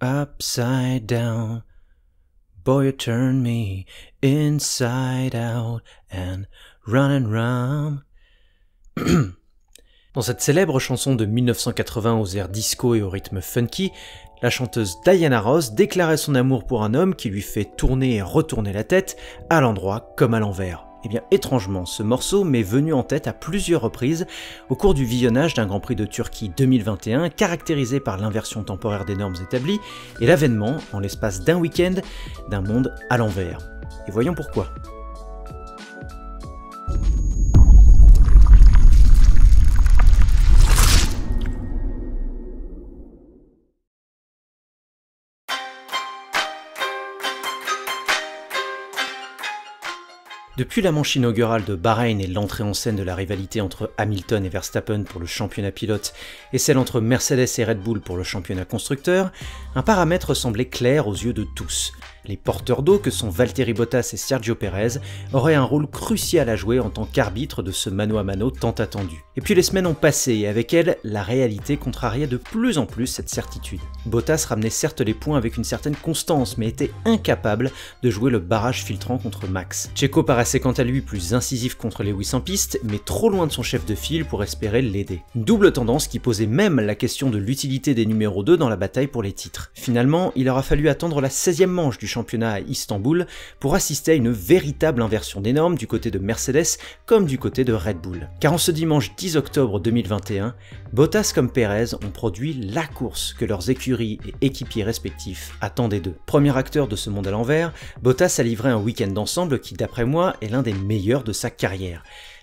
Upside down, boy you turn me inside out and run. Dans cette célèbre chanson de 1980 aux airs disco et au rythme funky, la chanteuse Diana Ross déclarait son amour pour un homme qui lui fait tourner et retourner la tête, à l'endroit comme à l'envers. Et bien étrangement, ce morceau m'est venu en tête à plusieurs reprises au cours du visionnage d'un Grand Prix de Turquie 2021 caractérisé par l'inversion temporaire des normes établies et l'avènement, en l'espace d'un week-end, d'un monde à l'envers. Et voyons pourquoi. Depuis la manche inaugurale de Bahreïn et l'entrée en scène de la rivalité entre Hamilton et Verstappen pour le championnat pilote et celle entre Mercedes et Red Bull pour le championnat constructeur, un paramètre semblait clair aux yeux de tous. Les porteurs d'eau que sont Valtteri Bottas et Sergio Pérez auraient un rôle crucial à jouer en tant qu'arbitre de ce mano à mano tant attendu. Et puis les semaines ont passé et avec elles, la réalité contrariait de plus en plus cette certitude. Bottas ramenait certes les points avec une certaine constance mais était incapable de jouer le barrage filtrant contre Max. Checo paraissait quant à lui plus incisif contre Lewis en piste mais trop loin de son chef de file pour espérer l'aider. Une double tendance qui posait même la question de l'utilité des numéros 2 dans la bataille pour les titres. Finalement, il aura fallu attendre la 16e manche du championnat à Istanbul pour assister à une véritable inversion des normes du côté de Mercedes comme du côté de Red Bull. Car en ce dimanche 10 octobre 2021, Bottas comme Pérez ont produit la course que leurs écuries et équipiers respectifs attendaient d'eux. Premier acteur de ce monde à l'envers, Bottas a livré un week-end d'ensemble qui d'après moi est l'un des meilleurs de sa carrière.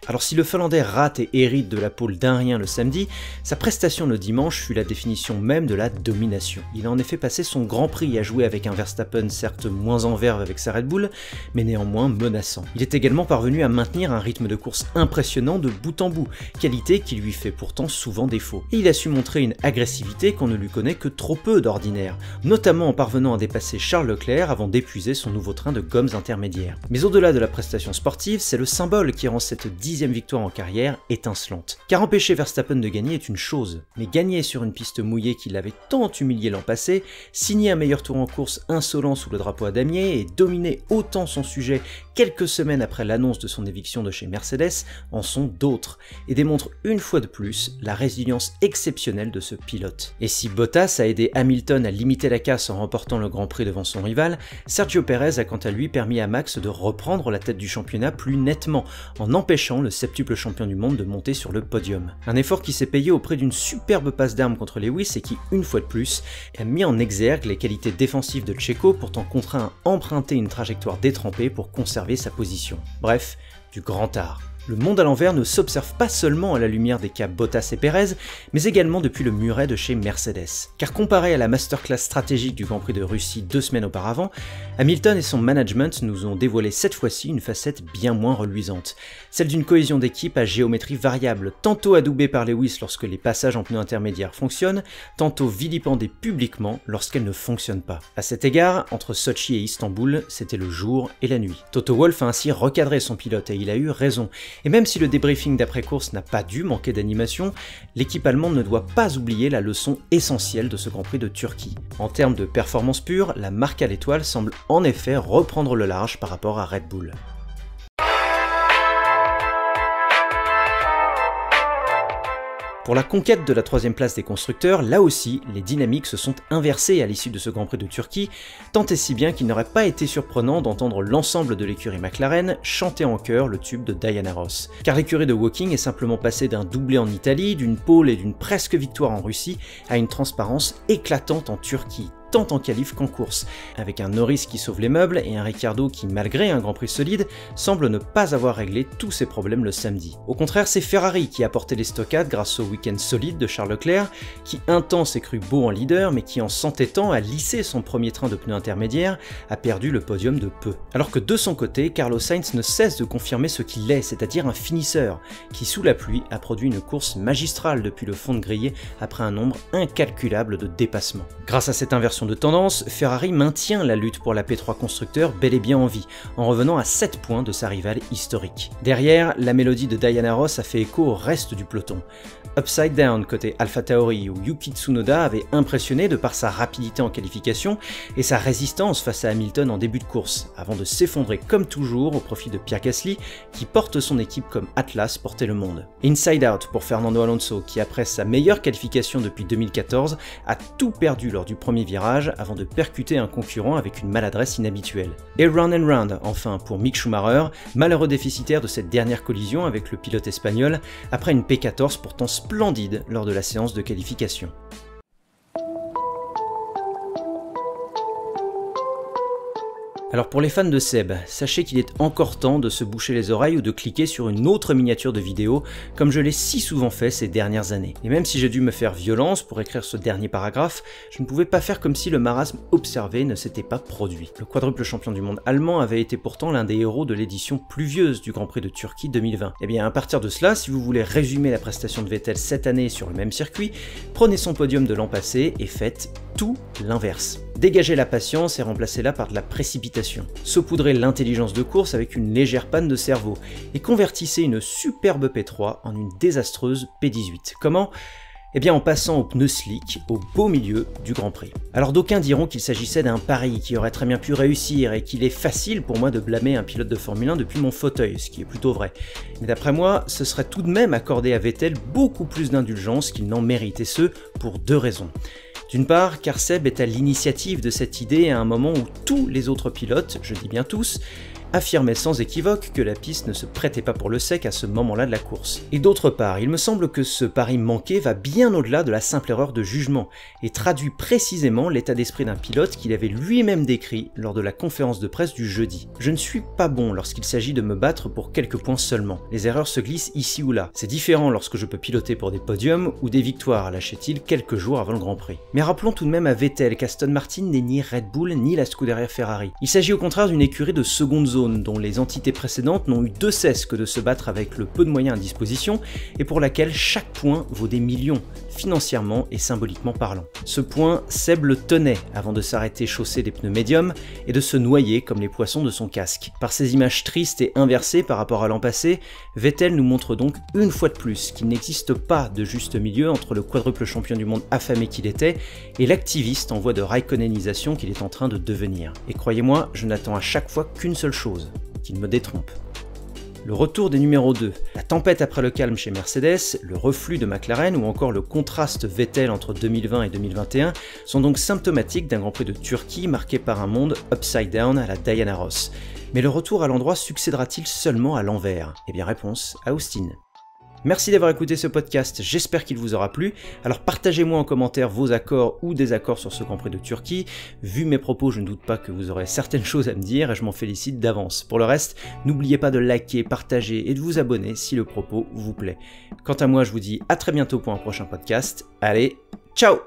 Alors si le Finlandais rate et hérite de la pole d'un rien le samedi, sa prestation le dimanche fut la définition même de la domination. Il a en effet passé son Grand Prix à jouer avec un Verstappen certes moins en verve avec sa Red Bull, mais néanmoins menaçant. Il est également parvenu à maintenir un rythme de course impressionnant de bout en bout, qualité qui lui fait pourtant souvent défaut. Et il a su montrer une agressivité qu'on ne lui connaît que trop peu d'ordinaire, notamment en parvenant à dépasser Charles Leclerc avant d'épuiser son nouveau train de gommes intermédiaires. Mais au-delà de la prestation sportive, c'est le symbole qui rend cette 10e victoire en carrière étincelante. Car empêcher Verstappen de gagner est une chose, mais gagner sur une piste mouillée qui l'avait tant humilié l'an passé, signer un meilleur tour en course insolent sous le drapeau à damier et dominer autant son sujet quelques semaines après l'annonce de son éviction de chez Mercedes en sont d'autres, et démontrent une fois de plus la résilience exceptionnelle de ce pilote. Et si Bottas a aidé Hamilton à limiter la casse en remportant le Grand Prix devant son rival, Sergio Pérez a quant à lui permis à Max de reprendre la tête du championnat plus nettement, en empêchant le septuple champion du monde de monter sur le podium. Un effort qui s'est payé auprès d'une superbe passe d'armes contre Lewis et qui, une fois de plus, a mis en exergue les qualités défensives de Checo pourtant contraint à emprunter une trajectoire détrempée pour conserver sa position. Bref, du grand art. Le monde à l'envers ne s'observe pas seulement à la lumière des cas Bottas et Pérez, mais également depuis le muret de chez Mercedes. Car comparé à la masterclass stratégique du Grand Prix de Russie 2 semaines auparavant, Hamilton et son management nous ont dévoilé cette fois-ci une facette bien moins reluisante, celle d'une cohésion d'équipe à géométrie variable, tantôt adoubée par Lewis lorsque les passages en pneus intermédiaires fonctionnent, tantôt vilipendée publiquement lorsqu'elle ne fonctionne pas. À cet égard, entre Sochi et Istanbul, c'était le jour et la nuit. Toto Wolff a ainsi recadré son pilote et il a eu raison. Et même si le débriefing d'après-course n'a pas dû manquer d'animation, l'équipe allemande ne doit pas oublier la leçon essentielle de ce Grand Prix de Turquie. En termes de performance pure, la marque à l'étoile semble en effet reprendre le large par rapport à Red Bull. Pour la conquête de la 3e place des constructeurs, là aussi, les dynamiques se sont inversées à l'issue de ce Grand Prix de Turquie, tant et si bien qu'il n'aurait pas été surprenant d'entendre l'ensemble de l'écurie McLaren chanter en chœur le tube de Diana Ross. Car l'écurie de Woking est simplement passée d'un doublé en Italie, d'une pole et d'une presque victoire en Russie, à une transparence éclatante en Turquie, tant en qualif qu'en course, avec un Norris qui sauve les meubles et un Ricciardo qui, malgré un Grand Prix solide, semble ne pas avoir réglé tous ses problèmes le samedi. Au contraire, c'est Ferrari qui a porté les stockades grâce au week-end solide de Charles Leclerc, qui un temps s'est cru beau en leader, mais qui en s'entêtant à lisser son premier train de pneus intermédiaires, a perdu le podium de peu. Alors que de son côté, Carlos Sainz ne cesse de confirmer ce qu'il est, c'est-à-dire un finisseur, qui sous la pluie a produit une course magistrale depuis le fond de grille après un nombre incalculable de dépassements. Grâce à cette inversion inversion de tendance, Ferrari maintient la lutte pour la P3 constructeur bel et bien en vie, en revenant à 7 points de sa rivale historique. Derrière, la mélodie de Diana Ross a fait écho au reste du peloton. Upside Down côté AlphaTauri où Yuki Tsunoda avait impressionné de par sa rapidité en qualification et sa résistance face à Hamilton en début de course, avant de s'effondrer comme toujours au profit de Pierre Gasly qui porte son équipe comme Atlas portait le monde. Inside Out pour Fernando Alonso qui après sa meilleure qualification depuis 2014 a tout perdu lors du premier virage avant de percuter un concurrent avec une maladresse inhabituelle. Et Round and Round enfin pour Mick Schumacher, malheureux déficitaire de cette dernière collision avec le pilote espagnol après une P14 pourtant splendide lors de la séance de qualification. Alors pour les fans de Seb, sachez qu'il est encore temps de se boucher les oreilles ou de cliquer sur une autre miniature de vidéo, comme je l'ai si souvent fait ces dernières années. Et même si j'ai dû me faire violence pour écrire ce dernier paragraphe, je ne pouvais pas faire comme si le marasme observé ne s'était pas produit. Le quadruple champion du monde allemand avait été pourtant l'un des héros de l'édition pluvieuse du Grand Prix de Turquie 2020. Et bien à partir de cela, si vous voulez résumer la prestation de Vettel cette année sur le même circuit, prenez son podium de l'an passé et faites tout l'inverse. Dégagez la patience et remplacez-la par de la précipitation. Saupoudrez l'intelligence de course avec une légère panne de cerveau et convertissez une superbe P3 en une désastreuse P18. Comment ? Eh bien en passant au pneu slick, au beau milieu du Grand Prix. Alors d'aucuns diront qu'il s'agissait d'un pari qui aurait très bien pu réussir et qu'il est facile pour moi de blâmer un pilote de Formule 1 depuis mon fauteuil, ce qui est plutôt vrai. Mais d'après moi, ce serait tout de même accorder à Vettel beaucoup plus d'indulgence qu'il n'en mérite, et ce, pour deux raisons. D'une part, car Seb est à l'initiative de cette idée à un moment où tous les autres pilotes, je dis bien tous, affirmait sans équivoque que la piste ne se prêtait pas pour le sec à ce moment-là de la course. Et d'autre part, il me semble que ce pari manqué va bien au-delà de la simple erreur de jugement et traduit précisément l'état d'esprit d'un pilote qu'il avait lui-même décrit lors de la conférence de presse du jeudi. Je ne suis pas bon lorsqu'il s'agit de me battre pour quelques points seulement. Les erreurs se glissent ici ou là. C'est différent lorsque je peux piloter pour des podiums ou des victoires, lâchait-il quelques jours avant le Grand Prix. Mais rappelons tout de même à Vettel qu'Aston Martin n'est ni Red Bull ni la Scuderia Ferrari. Il s'agit au contraire d'une écurie de seconde zone dont les entités précédentes n'ont eu de cesse que de se battre avec le peu de moyens à disposition et pour laquelle chaque point vaut des millions, financièrement et symboliquement parlant. Ce point, Seb le tenait avant de s'arrêter chaussé des pneus médiums et de se noyer comme les poissons de son casque. Par ces images tristes et inversées par rapport à l'an passé, Vettel nous montre donc une fois de plus qu'il n'existe pas de juste milieu entre le quadruple champion du monde affamé qu'il était et l'activiste en voie de raikkonenisation qu'il est en train de devenir. Et croyez-moi, je n'attends à chaque fois qu'une seule chose, qu'il me détrompe. Le retour des numéros 2, la tempête après le calme chez Mercedes, le reflux de McLaren ou encore le contraste Vettel entre 2020 et 2021 sont donc symptomatiques d'un Grand Prix de Turquie marqué par un monde upside down à la Diana Ross. Mais le retour à l'endroit succédera-t-il seulement à l'envers ? Eh bien réponse à Austin. Merci d'avoir écouté ce podcast, j'espère qu'il vous aura plu. Alors partagez-moi en commentaire vos accords ou désaccords sur ce Grand Prix de Turquie. Vu mes propos, je ne doute pas que vous aurez certaines choses à me dire et je m'en félicite d'avance. Pour le reste, n'oubliez pas de liker, partager et de vous abonner si le propos vous plaît. Quant à moi, je vous dis à très bientôt pour un prochain podcast. Allez, ciao!